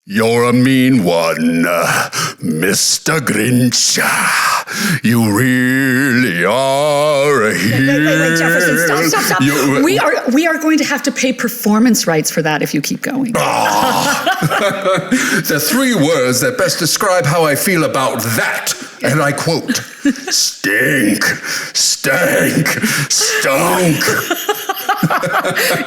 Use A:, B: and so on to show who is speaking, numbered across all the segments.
A: You're a mean one, Mr. Grinch. You really are a hero.
B: Wait, Jefferson, stop. We are going to have to pay performance rights for that if you keep going.
A: The three words that best describe how I feel about that, and I quote, stink, stank, stunk.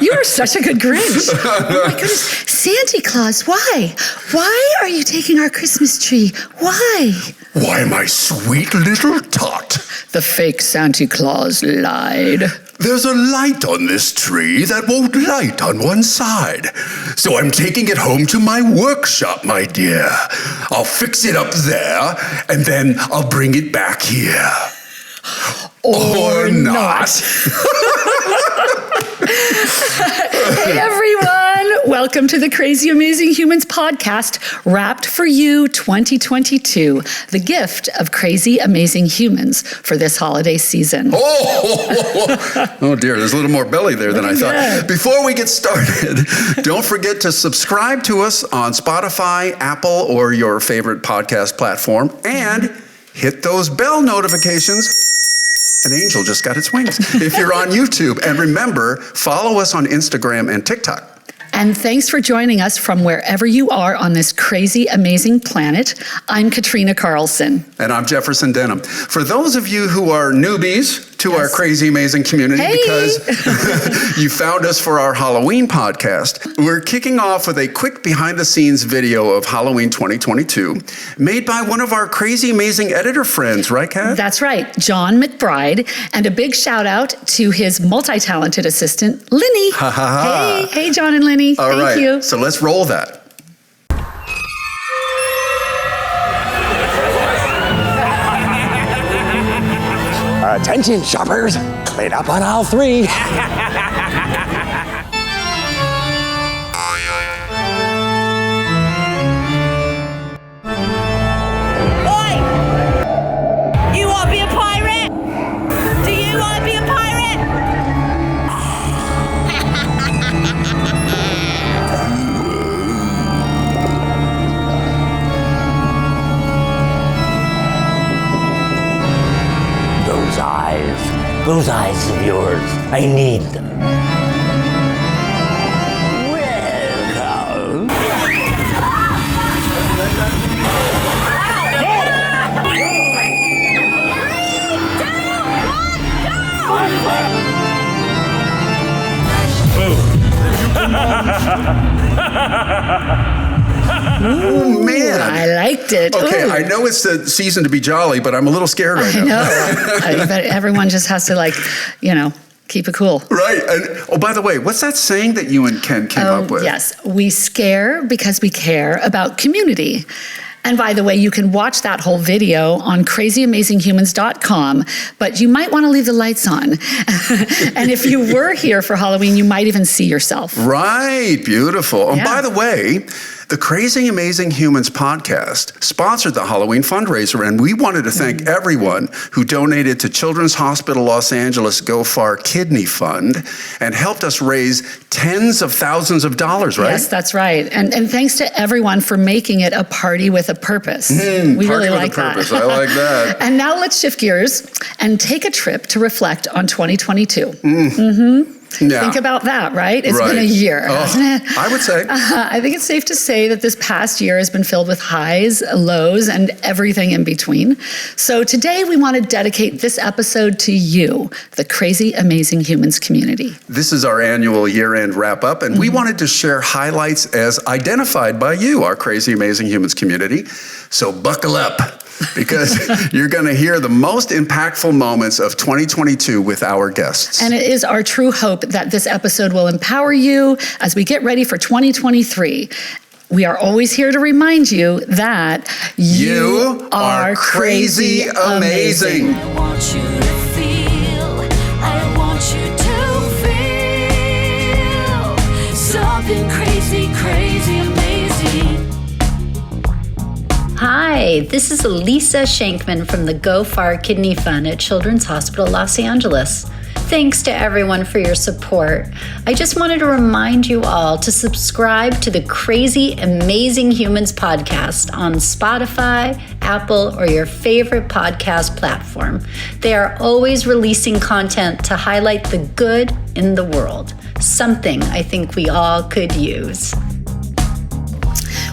B: You are such a good Grinch. Oh my goodness. Santa Claus, why? Why are you taking our Christmas tree? Why?
A: Why, my sweet little tot.
B: The fake Santa Claus lied.
A: There's a light on this tree that won't light on one side. So I'm taking it home to my workshop, my dear. I'll fix it up there, and then I'll bring it back here. Or not.
B: Hey everyone, welcome to the Crazy Amazing Humans podcast, wrapped for you 2022, the gift of crazy amazing humans for this holiday season.
A: Oh dear, there's a little more belly there than I thought. Before we get started, don't forget to subscribe to us on Spotify, Apple, or your favorite podcast platform, and hit those bell notifications. An angel just got its wings. If you're on YouTube, and remember, follow us on Instagram and TikTok.
B: And thanks for joining us from wherever you are on this crazy, amazing planet. I'm Katrina Carlson.
A: And I'm Jefferson Denham. For those of you who are newbies to our crazy, amazing community, because you found us for our Halloween podcast, we're kicking off with a quick behind-the-scenes video of Halloween 2022, made by one of our crazy, amazing editor friends, right, Kat?
B: That's right, John McBride. And a big shout out to his multi-talented assistant, Linny. Hey, John and Linny. Thank you.
A: So let's roll that.
C: Attention, shoppers. Clean up on aisle 3.
D: Oi! You want to be a pirate? Do you want to be a pirate?
C: Those eyes of yours, I need them. Welcome.
A: Oh, man.
B: I liked it.
A: Okay,
B: Ooh.
A: I know it's the season to be jolly, but I'm a little scared right now.
B: I know. But everyone just has to, keep it cool.
A: Right. And, by the way, what's that saying that you and Ken came up with?
B: Yes. We scare because we care about community. And by the way, you can watch that whole video on crazyamazinghumans.com, but you might want to leave the lights on. And if you were here for Halloween, you might even see yourself.
A: Right. Beautiful. And
B: Yeah.
A: by the way, the Crazy Amazing Humans podcast sponsored the Halloween fundraiser, and we wanted to thank everyone who donated to Children's Hospital Los Angeles Go Far Kidney Fund and helped us raise tens of thousands of dollars, right?
B: Yes, that's right. And thanks to everyone for making it a party with a purpose. We really like that.
A: Purpose. I like that.
B: And now let's shift gears and take a trip to reflect on 2022.
A: Yeah.
B: Think about that, right? It's been a year, hasn't it?
A: I would say.
B: I think it's safe to say that this past year has been filled with highs, lows, and everything in between. So today we want to dedicate this episode to you, the Crazy Amazing Humans community.
A: This is our annual year-end wrap-up, and we wanted to share highlights as identified by you, our Crazy Amazing Humans community. So buckle up, because you're going to hear the most impactful moments of 2022 with our guests.
B: And it is our true hope that this episode will empower you as we get ready for 2023. We are always here to remind you that you are crazy amazing.
D: I want you to feel, I want you to feel something crazy, crazy amazing.
E: Hi, this is Lisa Shankman from the Go Far Kidney Fund at Children's Hospital Los Angeles. Thanks to everyone for your support. I just wanted to remind you all to subscribe to the Crazy Amazing Humans podcast on Spotify, Apple, or your favorite podcast platform. They are always releasing content to highlight the good in the world, something I think we all could use.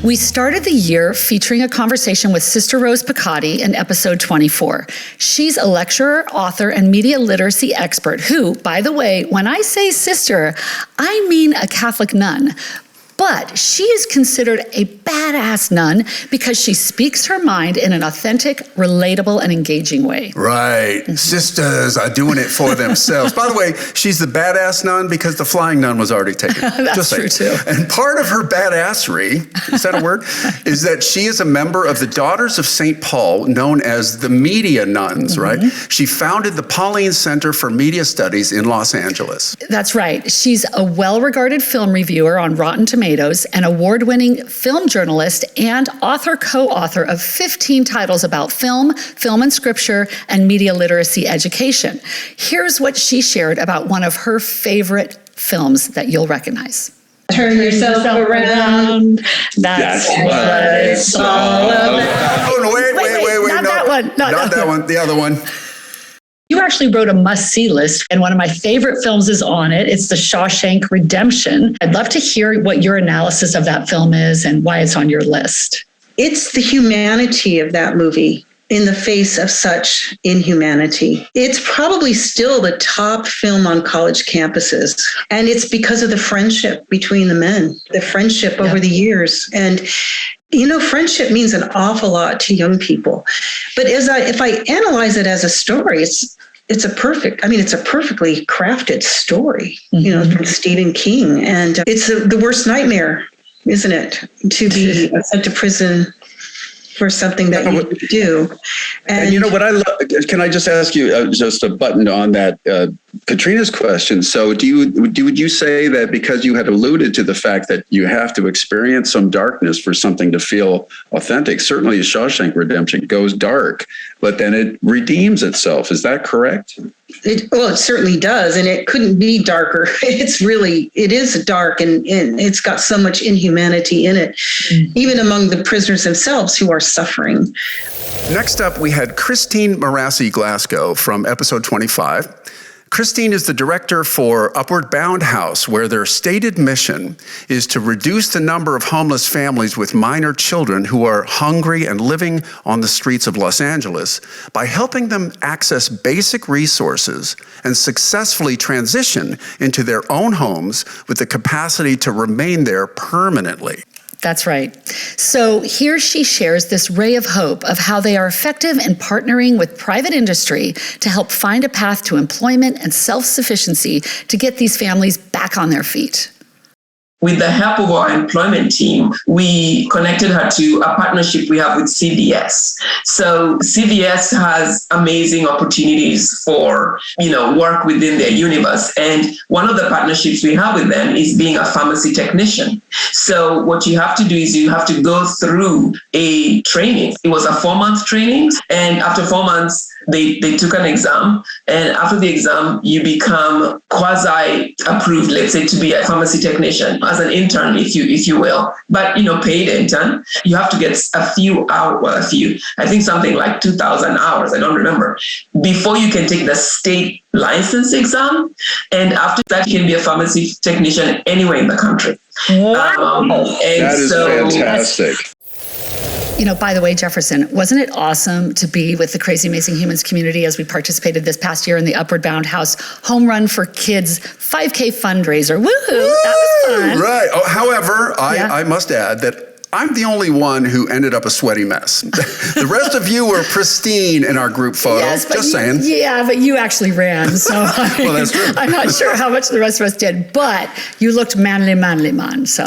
B: We started the year featuring a conversation with Sister Rose Pacatte in episode 24. She's a lecturer, author, and media literacy expert who, by the way, when I say sister, I mean a Catholic nun. But she is considered a badass nun because she speaks her mind in an authentic, relatable, and engaging way.
A: Right. Sisters are doing it for themselves. By the way, she's the badass nun because the flying nun was already taken.
B: That's true, too.
A: And part of her badassery, is that a word? Is that she is a member of the Daughters of St. Paul, known as the Media Nuns, right? She founded the Pauline Center for Media Studies in Los Angeles.
B: That's right. She's a well-regarded film reviewer on Rotten Tomatoes, an award-winning film journalist, and co-author of 15 titles about film and scripture, and media literacy education. Here's what she shared about one of her favorite films that you'll recognize.
F: Turn yourself around. That's what it's all about.
A: Oh, no, wait.
B: Not
A: No,
B: that one.
A: Not that one. The other one.
F: You actually wrote a must-see list, and one of my favorite films is on it. It's The Shawshank Redemption. I'd love to hear what your analysis of that film is and why it's on your list.
G: It's the humanity of that movie in the face of such inhumanity. It's probably still the top film on college campuses. And it's because of the friendship between the men, the friendship over the years. And you know, friendship means an awful lot to young people. But if I analyze it as a story, it's a perfectly crafted story, you know, from Stephen King. And it's the worst nightmare, isn't it? To be sent to prison for something that you do.
A: And you know what I love? Can I just ask you just a button on that Katrina's question? So would you say that because you had alluded to the fact that you have to experience some darkness for something to feel authentic? Certainly Shawshank Redemption goes dark, but then it redeems itself. Is that correct?
G: It certainly does. And it couldn't be darker. It is dark, and it's got so much inhumanity in it, even among the prisoners themselves who are suffering.
A: Next up, we had Christine Mirasy-Glasco from episode 25. Christine is the director for Upward Bound House, where their stated mission is to reduce the number of homeless families with minor children who are hungry and living on the streets of Los Angeles by helping them access basic resources and successfully transition into their own homes with the capacity to remain there permanently.
B: That's right. So here she shares this ray of hope of how they are effective in partnering with private industry to help find a path to employment and self-sufficiency to get these families back on their feet.
H: With the help of our employment team, we connected her to a partnership we have with CVS. So CVS has amazing opportunities for, work within their universe. And one of the partnerships we have with them is being a pharmacy technician. So what you have to do is you have to go through a training. It was a 4-month training. And after 4 months, they took an exam. And after the exam, you become quasi-approved, let's say, to be a pharmacy technician as an intern, if you will, but paid intern. You have to get I think something like 2,000 hours, I don't remember, before you can take the state license exam. And after that, you can be a pharmacy technician anywhere in the country.
F: Wow.
A: That is fantastic.
B: By the way, Jefferson, wasn't it awesome to be with the Crazy Amazing Humans community as we participated this past year in the Upward Bound House Home Run for Kids 5K fundraiser? Woohoo! That was fun.
A: Right. Oh, however, I must add that I'm the only one who ended up a sweaty mess. The rest of you were pristine in our group photo.
B: Yes,
A: just saying.
B: Yeah, but you actually ran. So
A: well, that's true.
B: I'm not sure how much the rest of us did, but you looked manly man. So,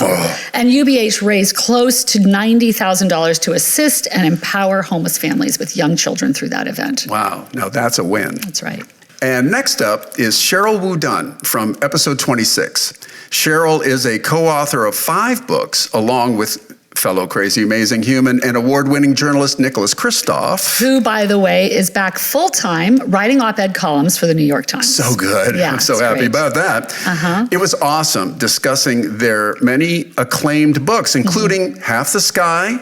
B: And UBH raised close to $90,000 to assist and empower homeless families with young children through that event.
A: Wow. Now that's a win.
B: That's right.
A: And next up is Sheryl WuDunn from episode 26. Sheryl is a co-author of 5 books, along with fellow crazy amazing human and award-winning journalist Nicholas Kristof.
B: Who, by the way, is back full-time writing op-ed columns for the New York Times.
A: So good.
B: Yeah,
A: I'm so happy about that. It was awesome discussing their many acclaimed books, including Half the Sky,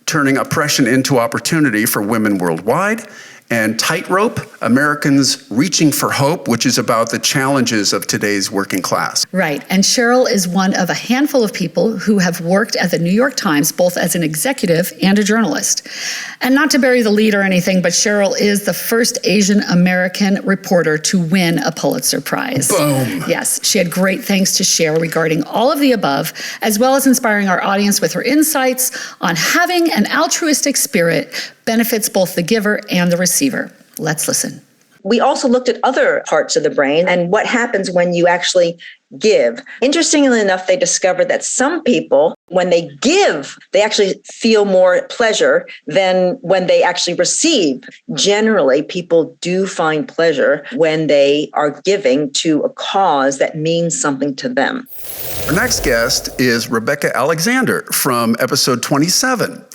A: Turning Oppression into Opportunity for Women Worldwide, and Tightrope, Americans Reaching for Hope, which is about the challenges of today's working class.
B: Right. And Sheryl is one of a handful of people who have worked at the New York Times, both as an executive and a journalist. And not to bury the lead or anything, but Sheryl is the first Asian American reporter to win a Pulitzer Prize.
A: Boom.
B: Yes. She had great things to share regarding all of the above, as well as inspiring our audience with her insights on having an altruistic spirit benefits both the giver and the receiver. Let's listen.
I: We also looked at other parts of the brain and what happens when you actually give. Interestingly enough, they discovered that some people, when they give, they actually feel more pleasure than when they actually receive. Generally, people do find pleasure when they are giving to a cause that means something to them.
A: Our next guest is Rebecca Alexander from episode 27.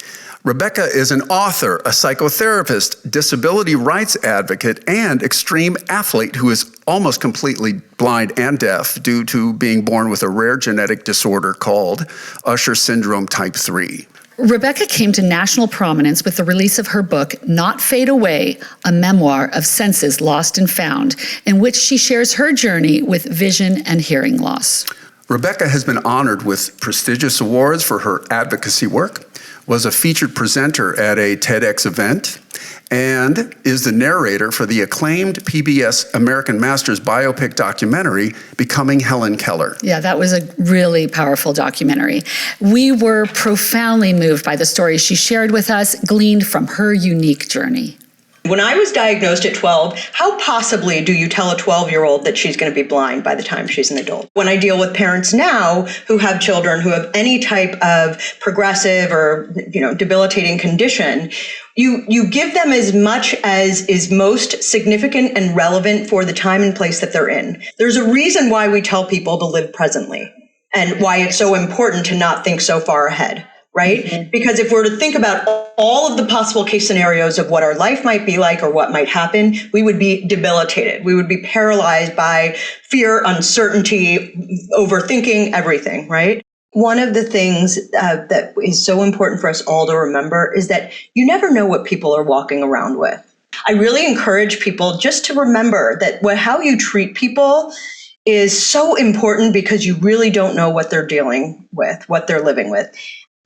A: Rebecca is an author, a psychotherapist, disability rights advocate, and extreme athlete who is almost completely blind and deaf due to being born with a rare genetic disorder called Usher syndrome type 3.
B: Rebecca came to national prominence with the release of her book, Not Fade Away, a memoir of senses lost and found, in which she shares her journey with vision and hearing loss.
A: Rebecca has been honored with prestigious awards for her advocacy work, was a featured presenter at a TEDx event, and is the narrator for the acclaimed PBS American Masters biopic documentary, Becoming Helen Keller.
B: Yeah, that was a really powerful documentary. We were profoundly moved by the stories she shared with us, gleaned from her unique journey.
J: When I was diagnosed at 12, how possibly do you tell a 12-year-old that she's going to be blind by the time she's an adult? When I deal with parents now who have children who have any type of progressive or, debilitating condition, you give them as much as is most significant and relevant for the time and place that they're in. There's a reason why we tell people to live presently and why it's so important to not think so far ahead. Right? Mm-hmm. Because if we're to think about all of the possible case scenarios of what our life might be like or what might happen, we would be debilitated. We would be paralyzed by fear, uncertainty, overthinking, everything, right? One of the things that is so important for us all to remember is that you never know what people are walking around with. I really encourage people just to remember that how you treat people is so important because you really don't know what they're dealing with, what they're living with.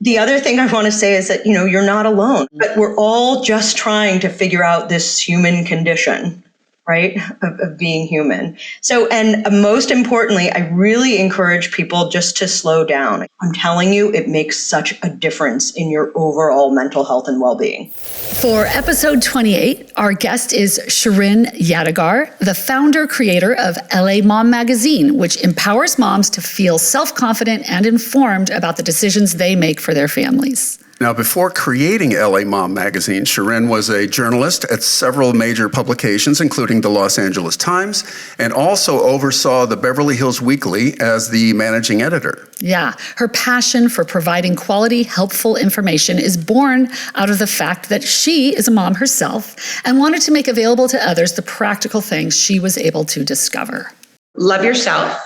J: The other thing I want to say is that, you're not alone, but we're all just trying to figure out this human condition, right, of being human. So, and most importantly, I really encourage people just to slow down. I'm telling you, it makes such a difference in your overall mental health and well-being.
B: For episode 28, our guest is Shirin Yadegar, the founder-creator of LA Mom Magazine, which empowers moms to feel self-confident and informed about the decisions they make for their families.
A: Now, before creating LA Mom Magazine, Shirin was a journalist at several major publications, including the Los Angeles Times, and also oversaw the Beverly Hills Weekly as the managing editor.
B: Yeah, her passion for providing quality, helpful information is born out of the fact that she is a mom herself and wanted to make available to others the practical things she was able to discover.
K: Love yourself.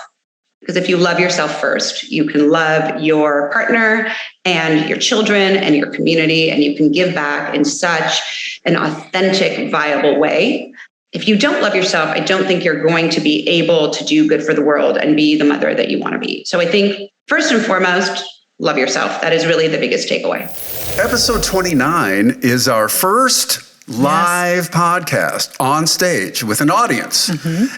K: Because if you love yourself first, you can love your partner and your children and your community, and you can give back in such an authentic, viable way. If you don't love yourself, I don't think you're going to be able to do good for the world and be the mother that you want to be. So I think first and foremost, love yourself. That is really the biggest takeaway. Episode
A: 29 is our first live podcast on stage with an audience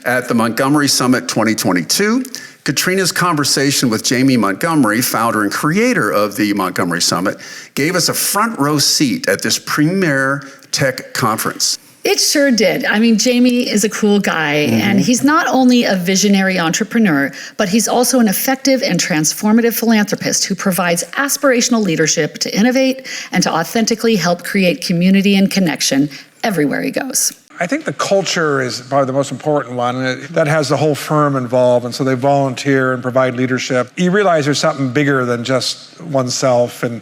A: at the Montgomery Summit 2022. Katrina's conversation with Jamie Montgomery, founder and creator of the Montgomery Summit, gave us a front row seat at this premier tech conference.
B: It sure did. I mean, Jamie is a cool guy, and he's not only a visionary entrepreneur, but he's also an effective and transformative philanthropist who provides aspirational leadership to innovate and to authentically help create community and connection everywhere he goes.
L: I think the culture is probably the most important one, and that has the whole firm involved, and so they volunteer and provide leadership. You realize there's something bigger than just oneself, and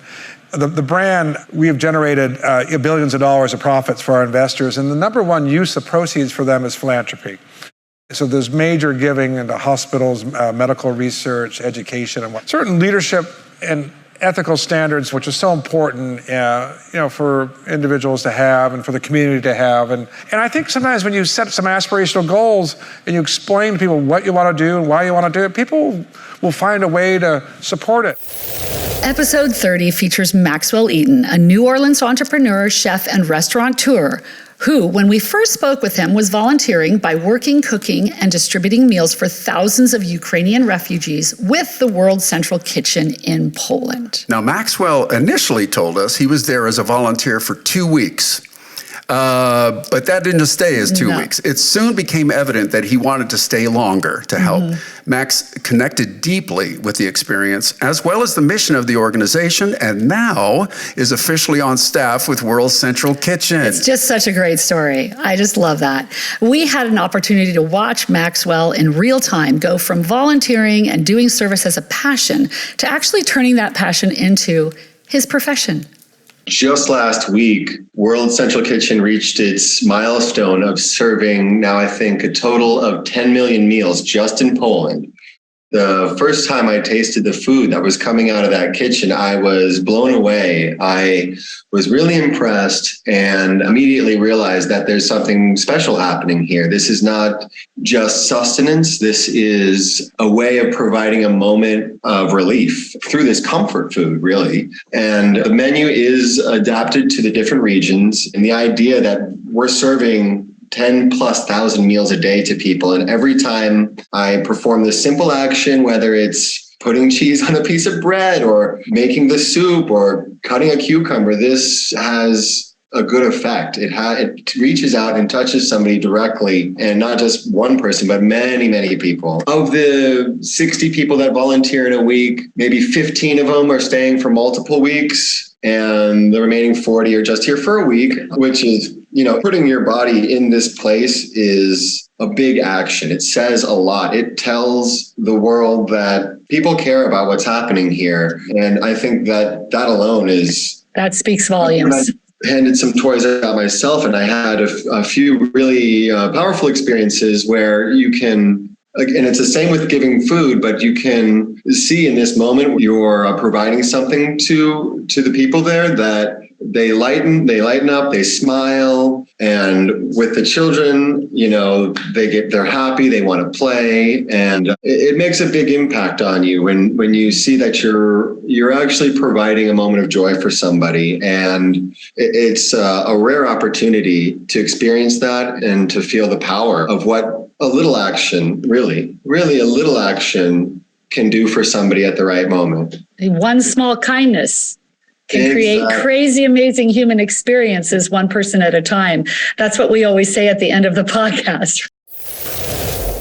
L: the brand, we have generated billions of dollars of profits for our investors, and the number one use of proceeds for them is philanthropy. So there's major giving into hospitals, medical research, education, and certain leadership and ethical standards, which is so important, for individuals to have and for the community to have. And I think sometimes when you set some aspirational goals and you explain to people what you want to do and why you want to do it, people will find a way to support it.
B: Episode 30 features Maxwell Eaton, a New Orleans entrepreneur, chef, and restaurateur, who, when we first spoke with him, was volunteering by working, cooking, and distributing meals for thousands of Ukrainian refugees with the World Central Kitchen in Poland.
A: Now, Maxwell initially told us he was there as a volunteer for 2 weeks. But that didn't stay as 2 weeks. It soon became evident that he wanted to stay longer to help. Max connected deeply with the experience as well as the mission of the organization, and now is officially on staff with World Central Kitchen.
B: It's just such a great story. I just love that. We had an opportunity to watch Maxwell in real time go from volunteering and doing service as a passion to actually turning that passion into his profession.
M: Just last week, World Central Kitchen reached its milestone of serving now, I think, a total of 10 million meals just in Poland. The first time I tasted the food that was coming out of that kitchen, I was blown away. I was really impressed and immediately realized that there's something special happening here. This is not just sustenance. This is a way of providing a moment of relief through this comfort food, really. And the menu is adapted to the different regions. And the idea that we're serving 10,000+ meals a day to people. And every time I perform this simple action, whether it's putting cheese on a piece of bread or making the soup or cutting a cucumber, this has a good effect. It reaches out and touches somebody directly, and not just one person, but many, many people. Of the 60 people that volunteer in a week, maybe 15 of them are staying for multiple weeks, and the remaining 40 are just here for a week, which is, putting your body in this place is a big action. It says a lot. It tells the world that people care about what's happening here. And I think that alone is...
B: That speaks volumes.
M: I handed some toys out myself, and I had a few really powerful experiences where you can... And it's the same with giving food, but you can see in this moment you're providing something to the people there that they lighten up, they smile. And with the children, they're happy, they want to play. And it makes a big impact on you when you see that you're actually providing a moment of joy for somebody. And it's a rare opportunity to experience that and to feel the power of what a little action, really a little action can do for somebody at the right moment.
B: One small kindness can create crazy, amazing human experiences, one person at a time. That's what we always say at the end of the podcast.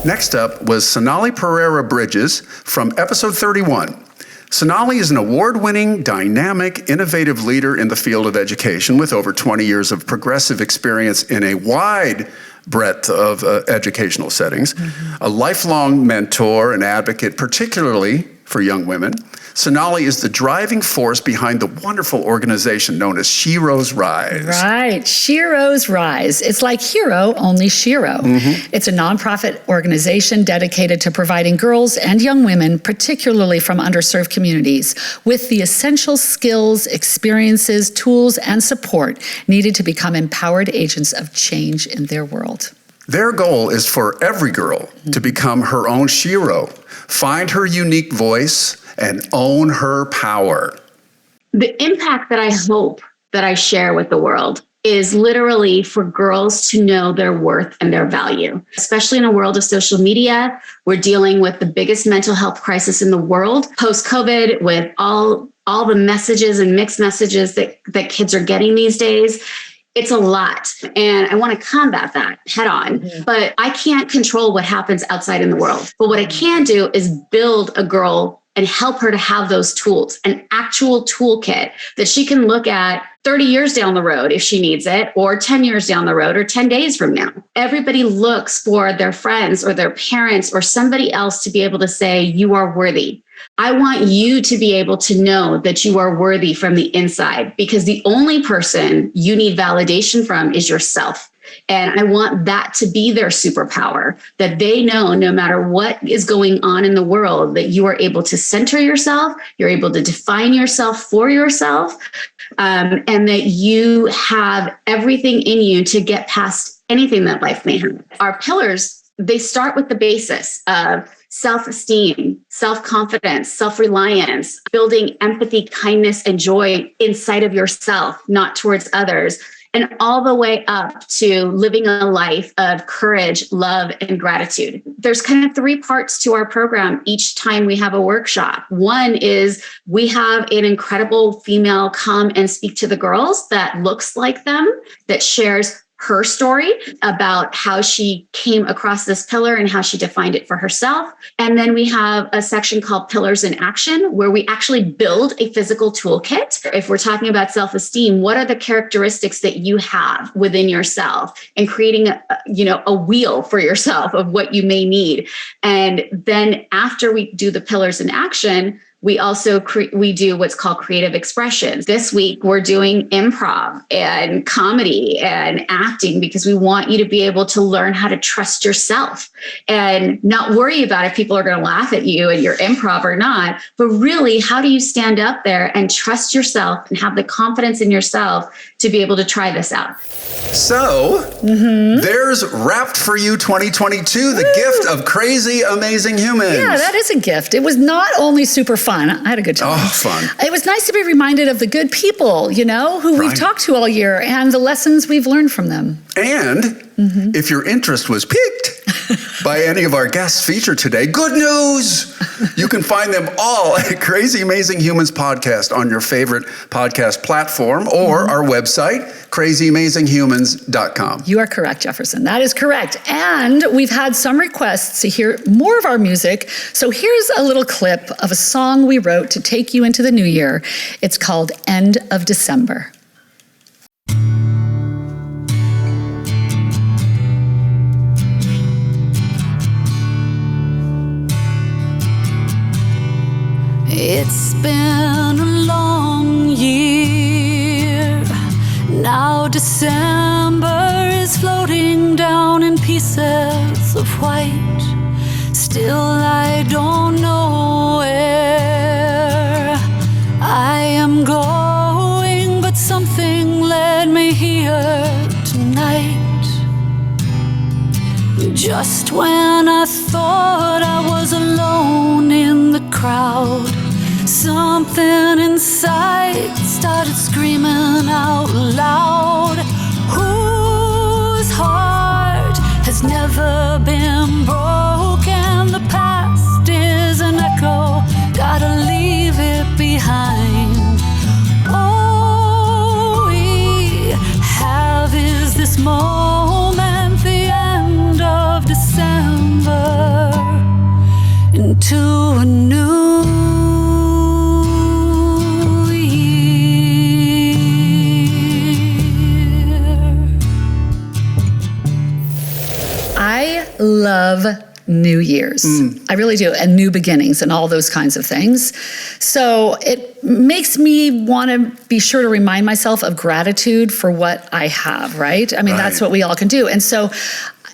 A: Next up was Sonali Perera Bridges from episode 31. Sonali is an award-winning, dynamic, innovative leader in the field of education with over 20 years of progressive experience in a wide breadth of educational settings, a lifelong mentor and advocate, particularly for young women. Sonali is the driving force behind the wonderful organization known as Shero's Rise.
B: Right, Shero's Rise. It's like Hero, only Shero. It's a nonprofit organization dedicated to providing girls and young women, particularly from underserved communities, with the essential skills, experiences, tools, and support needed to become empowered agents of change in their world.
A: Their goal is for every girl to become her own Shero, find her unique voice, and own her power.
N: The impact that I hope that I share with the world is literally for girls to know their worth and their value, especially in a world of social media. We're dealing with the biggest mental health crisis in the world post-COVID, with all the messages and mixed messages that kids are getting these days. It's a lot, and I want to combat that head on, but I can't control what happens outside in the world. But what I can do is build a girl and help her to have those tools, an actual toolkit that she can look at 30 years down the road if she needs it, or 10 years down the road, or 10 days from now. Everybody looks for their friends or their parents or somebody else to be able to say, you are worthy. I want you to be able to know that you are worthy from the inside, because the only person you need validation from is yourself. And I want that to be their superpower, that they know no matter what is going on in the world, that you are able to center yourself, you're able to define yourself for yourself, and that you have everything in you to get past anything that life may have. Our pillars, they start with the basis of self-esteem, self-confidence, self-reliance, building empathy, kindness, and joy inside of yourself, not towards others, and all the way up to living a life of courage, love, and gratitude. There's kind of 3 parts to our program each time we have a workshop. One is we have an incredible female come and speak to the girls that looks like them, that shares her story about how she came across this pillar and how she defined it for herself. And then we have a section called Pillars in Action, where we actually build a physical toolkit. If we're talking about self-esteem, what are the characteristics that you have within yourself, and creating a wheel for yourself of what you may need. And then after we do the Pillars in Action, we also we do what's called creative expressions. This week, we're doing improv and comedy and acting, because we want you to be able to learn how to trust yourself and not worry about if people are going to laugh at you and your improv or not, but really, how do you stand up there and trust yourself and have the confidence in yourself to be able to try this out?
A: So, there's Wrapped for You 2022, the gift of crazy, amazing humans.
B: Yeah, that is a gift. It was not only super fun. I had a good time.
A: Oh, fun.
B: It was nice to be reminded of the good people, who we've talked to all year, and the lessons we've learned from them.
A: And if your interest was piqued by any of our guests featured today, good news! You can find them all at Crazy Amazing Humans Podcast on your favorite podcast platform, or our website, crazyamazinghumans.com.
B: You are correct, Jefferson. That is correct. And we've had some requests to hear more of our music. So here's a little clip of a song we wrote to take you into the new year. It's called End of December.
O: It's been a long year. Now December is floating down in pieces of white. Still I don't know where I am going, but something led me here tonight. Just when I thought I was alone in the crowd, something inside started screaming out loud. Whose heart has never been broken? The past is an echo, gotta leave it behind. All we have is this moment, the end of December, into a new
B: I love New Year's. I really do. And new beginnings and all those kinds of things. So it makes me want to be sure to remind myself of gratitude for what I have, right? I mean, that's what we all can do. And so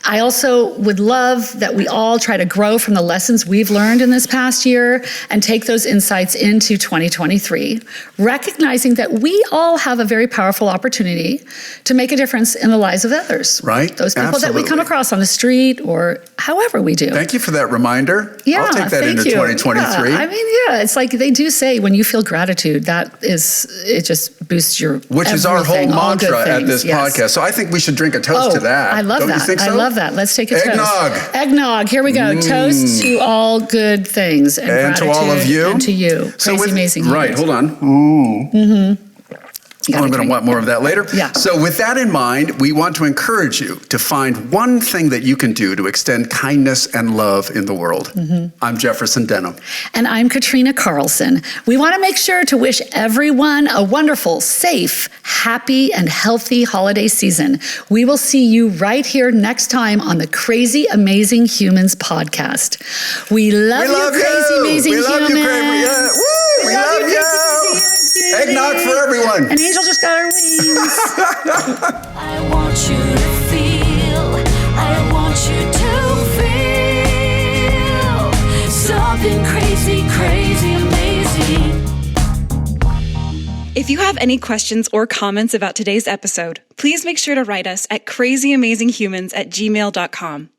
B: I also would love that we all try to grow from the lessons we've learned in this past year and take those insights into 2023, recognizing that we all have a very powerful opportunity to make a difference in the lives of others.
A: Right.
B: Those people that we come across on the street or however we do.
A: Thank you for that reminder.
B: Yeah,
A: I'll take that into 2023.
B: Yeah. I mean, it's like they do say when you feel gratitude, it just boosts your
A: Which is our whole mantra at this podcast. So I think we should drink a toast to that.
B: I love that.
A: Don't you think so?
B: I love that. Let's take a toast.
A: Eggnog.
B: Eggnog. Here we go. Toast to all good things and
A: to all of you.
B: And to you. Crazy, amazing.
A: Right.
B: Humans.
A: Hold on. I'm going to want more of that later.
B: Yeah.
A: So with that in mind, we want to encourage you to find one thing that you can do to extend kindness and love in the world. I'm Jefferson Denham.
B: And I'm Katrina Carlson. We want to make sure to wish everyone a wonderful, safe, happy, and healthy holiday season. We will see you right here next time on the Crazy Amazing Humans podcast. We love you, Crazy Amazing Humans.
A: We love you, Crazy. Yeah. Woo! We love you. Eggnog for everyone.
B: An angel just got her wings.
O: I want you to feel, I want you to feel something crazy, crazy, amazing.
P: If you have any questions or comments about today's episode, please make sure to write us at crazyamazinghumans@gmail.com.